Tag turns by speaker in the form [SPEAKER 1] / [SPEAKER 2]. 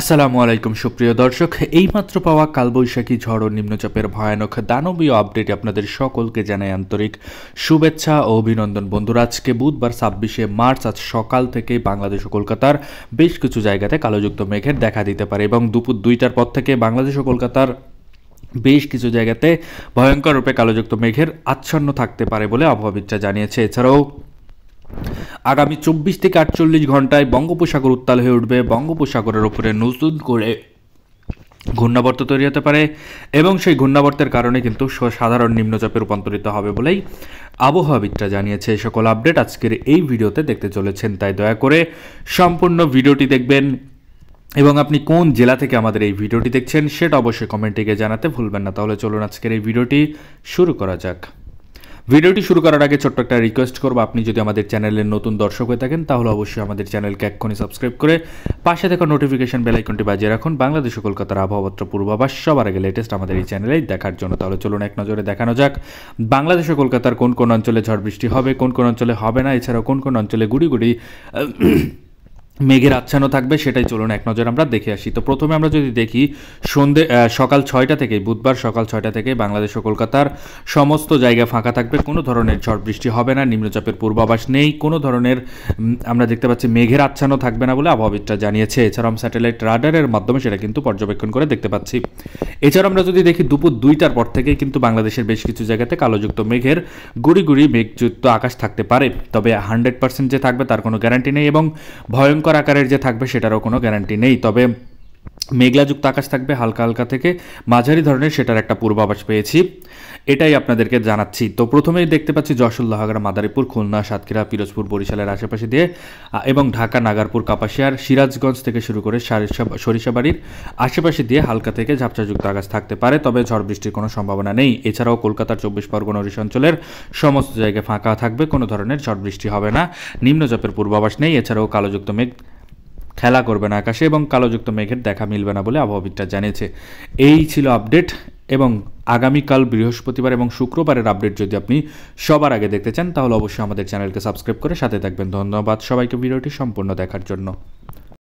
[SPEAKER 1] আসসালামু আলাইকুম সুপ্রিয় দর্শক, এইমাত্র পাওয়া কালবৈশাখী ঝড় ও নিম্নচাপের ভয়ানক দানবীয় আপডেট আপনাদের সকলকে জানাই আন্তরিক শুভেচ্ছা ও অভিনন্দন। বন্ধুরা, আজকে বুধবার 26শে মার্চ আজ সকাল থেকেই বাংলাদেশ ও কলকাতার বেশ কিছু জায়গাতে কালোযুক্ত মেঘের দেখা দিতে পারে এবং দুপুর 2টার পর থেকে বাংলাদেশ ও কলকাতার বেশ কিছু জায়গাতে ভয়ঙ্কর রূপে কালোযুক্ত মেঘের আচ্ছন্ন থাকতে পারে বলে আবহাওয়াবিদরা জানিয়েছে। এছাড়াও আগামী 24 থেকে 48 ঘন্টায় বঙ্গোপসাগর উত্তাল হয়ে উঠবে, বঙ্গোপসাগরের উপরে নতুন করে ঘূর্ণাবর্ত তৈরি হতে পারে এবং সেই ঘূর্ণাবর্তের কারণে কিন্তু সাধারণ নিম্নচাপে রূপান্তরিত হবে বলেই আবহাওয়াবিদরা জানিয়েছে। সকল আপডেট আজকের এই ভিডিওতে দেখতে চলেছেন, তাই দয়া করে সম্পূর্ণ ভিডিওটি দেখবেন এবং আপনি কোন জেলা থেকে আমাদের এই ভিডিওটি দেখছেন সেটা অবশ্যই কমেন্টে গিয়ে জানাতে ভুলবেন না। তাহলে চলুন আজকের এই ভিডিওটি শুরু করা যাক। ভিডিওটি শুরু করার আগে ছোট্ট একটা রিকোয়েস্ট করবো, আপনি যদি আমাদের চ্যানেলের নতুন দর্শক হয়ে থাকেন তাহলে অবশ্যই আমাদের চ্যানেলকে এক্ষুনি সাবস্ক্রাইব করে পাশে থাকা নোটিফিকেশন বেল আইকনটি বাজিয়ে রাখুন বাংলাদেশ ও কলকাতার আবহাওয়াপত্র পূর্বাভাস সবার আগে লেটেস্ট আমাদের এই চ্যানেলেই দেখার জন্য। তাহলে চলুন এক নজরে দেখানো যাক বাংলাদেশ ও কলকাতার কোন কোন অঞ্চলে ঝড় বৃষ্টি হবে, কোন কোন অঞ্চলে হবে না, এছাড়াও কোন কোন অঞ্চলে গুড়ি গুড়ি মেঘের আচ্ছন্ন থাকবে সেটাই চলুন এক নজর আমরা দেখে আসি। তো প্রথমে আমরা যদি দেখি সকাল 6টা থেকে, বুধবার সকাল 6টা থেকে বাংলাদেশ ও কলকাতার সমস্ত জায়গা ফাঁকা থাকবে, কোনো ধরনের ঝড় বৃষ্টি হবে না, নিম্নচাপের পূর্বাভাস নেই, কোনো ধরনের আমরা দেখতে পাচ্ছি মেঘের আচ্ছন্ন থাকবে না বলে আবহাওয়াবিদরা জানিয়েছে। এছাড়াও স্যাটেলাইট রাডারের মাধ্যমে সেটা কিন্তু পর্যবেক্ষণ করে দেখতে পাচ্ছি। এছাড়াও আমরা যদি দেখি দুপুর 2টার পর থেকেই কিন্তু বাংলাদেশের বেশ কিছু জায়গাতে কালোযুক্ত মেঘের গুড়ি গুড়ি মেঘযুক্ত আকাশ থাকতে পারে, তবে 100% যে থাকবে তার কোনো গ্যারান্টি নেই এবং ভয়ঙ্কর আকারের যে থাকবে সেটারও কোনো গ্যারান্টি নেই। তবে মেঘলাযুক্ত আকাশ থাকবে হালকা হালকা থেকে মাঝারি ধরনের, সেটার একটা পূর্বাভাস পেয়েছি, এটাই আপনাদেরকে জানাচ্ছি। তো প্রথমেই দেখতে পাচ্ছি যশোর, লোহাগড়া, মাদারীপুর, খুলনা, সাতক্ষীরা, পিরোজপুর, বরিশালের আশেপাশে দিয়ে এবং ঢাকা, নাগারপুর, কাপাসিয়ার, সিরাজগঞ্জ থেকে শুরু করে সরিষাবাড়ির আশেপাশে দিয়ে হালকা থেকে ঝাপসাযুক্ত আকাশ থাকতে পারে, তবে ঝড় বৃষ্টির কোনো সম্ভাবনা নেই। এছাড়াও কলকাতার 24 পরগনা অঞ্চলের সমস্ত জায়গায় ফাঁকা থাকবে, কোনো ধরনের ঝড় বৃষ্টি হবে না, নিম্নচাপের পূর্বাভাস নেই। এছাড়াও কালোযুক্ত মেঘ খেলা করবে না আকাশে এবং কালোযুক্ত মেঘের দেখা মিলবে না বলে আবহাওয়াবিদরা জানিয়েছে। এই ছিল আপডেট এবং আগামীকাল বৃহস্পতিবার এবং শুক্রবারের আপডেট যদি আপনি সবার আগে দেখতে চান তাহলে অবশ্যই আমাদের চ্যানেলকে সাবস্ক্রাইব করে সাথে থাকবেন। ধন্যবাদ সবাইকে ভিডিওটি সম্পূর্ণ দেখার জন্য।